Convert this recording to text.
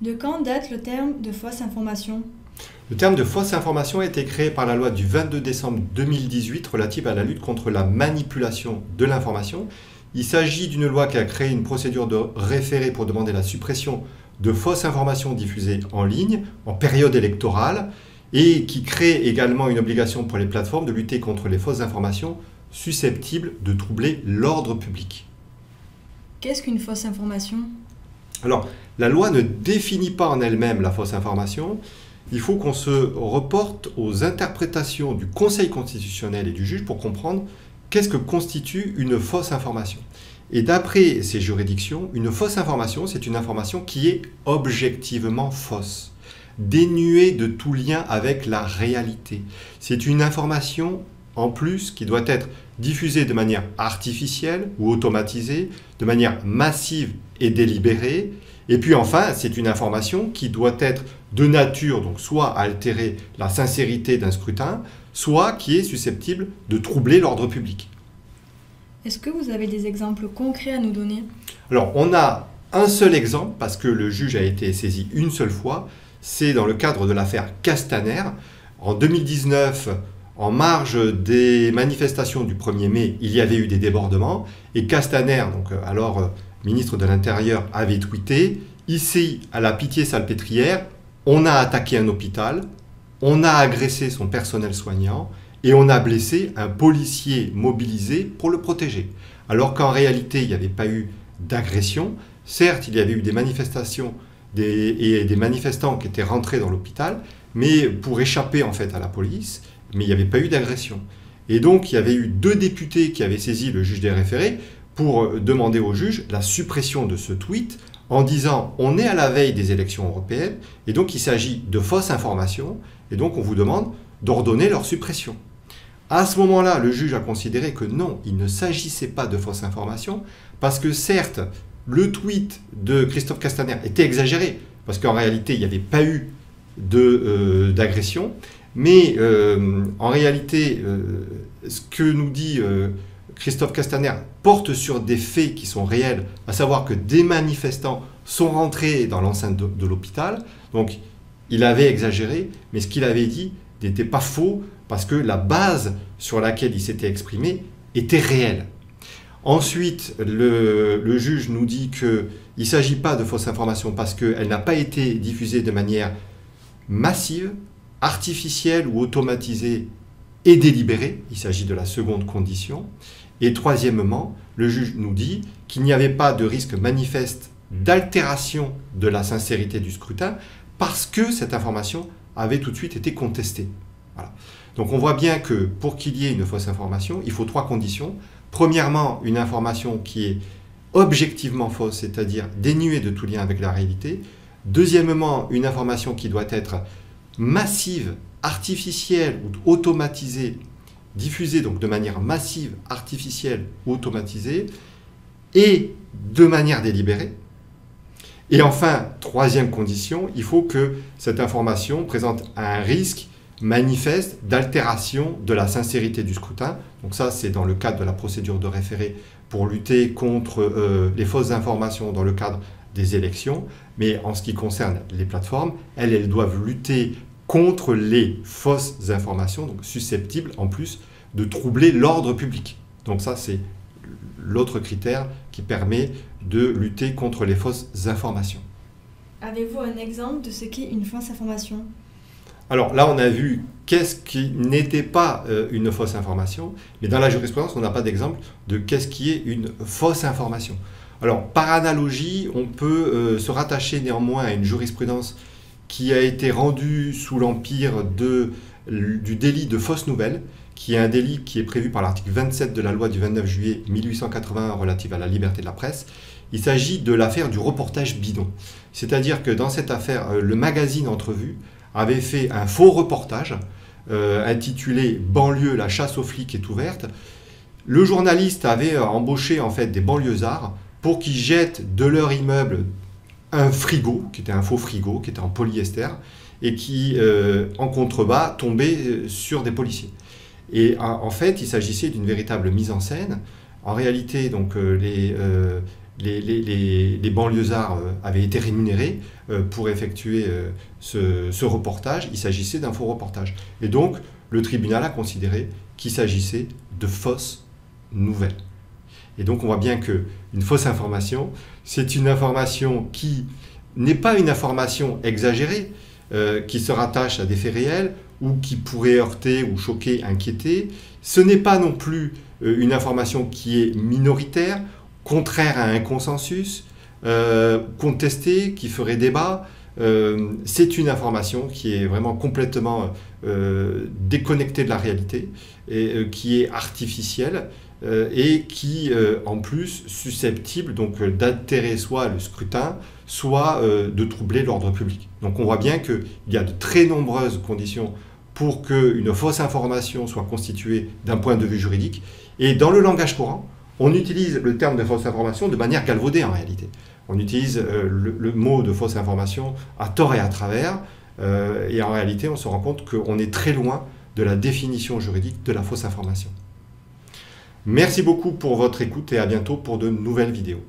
De quand date le terme de fausse information? Le terme de fausse information a été créé par la loi du 22 décembre 2018 relative à la lutte contre la manipulation de l'information. Il s'agit d'une loi qui a créé une procédure de référé pour demander la suppression de fausses informations diffusées en ligne en période électorale et qui crée également une obligation pour les plateformes de lutter contre les fausses informations susceptibles de troubler l'ordre public. Qu'est-ce qu'une fausse information? Alors, la loi ne définit pas en elle-même la fausse information. Il faut qu'on se reporte aux interprétations du Conseil constitutionnel et du juge pour comprendre qu'est-ce que constitue une fausse information. Et d'après ces juridictions, une fausse information, c'est une information qui est objectivement fausse, dénuée de tout lien avec la réalité. C'est une information, en plus, qui doit être diffusée de manière artificielle ou automatisée, de manière massive et délibérée. Et puis enfin, c'est une information qui doit être de nature, donc soit à altérer la sincérité d'un scrutin, soit qui est susceptible de troubler l'ordre public. Est-ce que vous avez des exemples concrets à nous donner? Alors, on a un seul exemple, parce que le juge a été saisi une seule fois, c'est dans le cadre de l'affaire Castaner. En 2019, en marge des manifestations du 1er mai, il y avait eu des débordements, et Castaner, donc alors ministre de l'Intérieur, avait tweeté « Ici, à la Pitié-Salpêtrière, on a attaqué un hôpital, on a agressé son personnel soignant, et on a blessé un policier mobilisé pour le protéger. » Alors qu'en réalité, il n'y avait pas eu d'agression. Certes, il y avait eu des manifestations et des manifestants qui étaient rentrés dans l'hôpital, mais pour échapper en fait à la police, mais il n'y avait pas eu d'agression. Et donc, il y avait eu 2 députés qui avaient saisi le juge des référés pour demander au juge la suppression de ce tweet en disant « on est à la veille des élections européennes, et donc il s'agit de fausses informations, et donc on vous demande d'ordonner leur suppression ». À ce moment-là, le juge a considéré que non, il ne s'agissait pas de fausses informations, parce que certes, le tweet de Christophe Castaner était exagéré, parce qu'en réalité, il n'y avait pas eu d'agression, mais en réalité, ce que nous dit Christophe Castaner porte sur des faits qui sont réels, à savoir que des manifestants sont rentrés dans l'enceinte de l'hôpital, donc il avait exagéré, mais ce qu'il avait dit n'était pas faux, parce que la base sur laquelle il s'était exprimé était réelle. Ensuite, le juge nous dit qu'il ne s'agit pas de fausses informations parce qu'elle n'a pas été diffusée de manière massive, artificielle ou automatisée et délibérée. Il s'agit de la seconde condition. Et troisièmement, le juge nous dit qu'il n'y avait pas de risque manifeste d'altération de la sincérité du scrutin parce que cette information avait tout de suite été contestée. Voilà. Donc on voit bien que pour qu'il y ait une fausse information, il faut 3 conditions. Premièrement, une information qui est objectivement fausse, c'est-à-dire dénuée de tout lien avec la réalité. Deuxièmement, une information qui doit être massive, artificielle ou automatisée, diffusée donc de manière massive, artificielle ou automatisée, et de manière délibérée. Et enfin, troisième condition, il faut que cette information présente un risque manifeste d'altération de la sincérité du scrutin. Donc ça, c'est dans le cadre de la procédure de référé pour lutter contre les fausses informations dans le cadre des élections. Mais en ce qui concerne les plateformes, elles doivent lutter contre les fausses informations, donc susceptibles en plus de troubler l'ordre public. Donc ça, c'est l'autre critère qui permet de lutter contre les fausses informations. Avez-vous un exemple de ce qu'est une fausse information? Alors là, on a vu qu'est-ce qui n'était pas une fausse information, mais dans la jurisprudence, on n'a pas d'exemple de qu'est-ce qui est une fausse information. Alors, par analogie, on peut se rattacher néanmoins à une jurisprudence qui a été rendue sous l'empire du délit de fausse nouvelle, qui est un délit qui est prévu par l'article 27 de la loi du 29 juillet 1881 relative à la liberté de la presse. Il s'agit de l'affaire du reportage bidon. C'est-à-dire que dans cette affaire, le magazine Entrevue avait fait un faux reportage intitulé « Banlieue, la chasse aux flics est ouverte ». Le journaliste avait embauché en fait des banlieusards pour qu'ils jettent de leur immeuble un frigo, qui était un faux frigo, qui était en polyester, et qui, en contrebas, tombait sur des policiers. Et en fait, il s'agissait d'une véritable mise en scène. En réalité, donc, les banlieusards avaient été rémunérés pour effectuer ce reportage. Il s'agissait d'un faux reportage. Et donc, le tribunal a considéré qu'il s'agissait de fausses nouvelles. Et donc, on voit bien qu'une fausse information, c'est une information qui n'est pas une information exagérée, qui se rattache à des faits réels ou qui pourrait heurter ou choquer, inquiéter. Ce n'est pas non plus une information qui est minoritaire, contraire à un consensus, contestée, qui ferait débat. C'est une information qui est vraiment complètement déconnectée de la réalité et qui est artificielle et qui, en plus, susceptible d'altérer soit le scrutin, soit de troubler l'ordre public. Donc on voit bien qu'il y a de très nombreuses conditions pour qu'une fausse information soit constituée d'un point de vue juridique. Et dans le langage courant, on utilise le terme de fausse information de manière galvaudée en réalité. On utilise le mot de fausse information à tort et à travers, et en réalité on se rend compte qu'on est très loin de la définition juridique de la fausse information. Merci beaucoup pour votre écoute et à bientôt pour de nouvelles vidéos.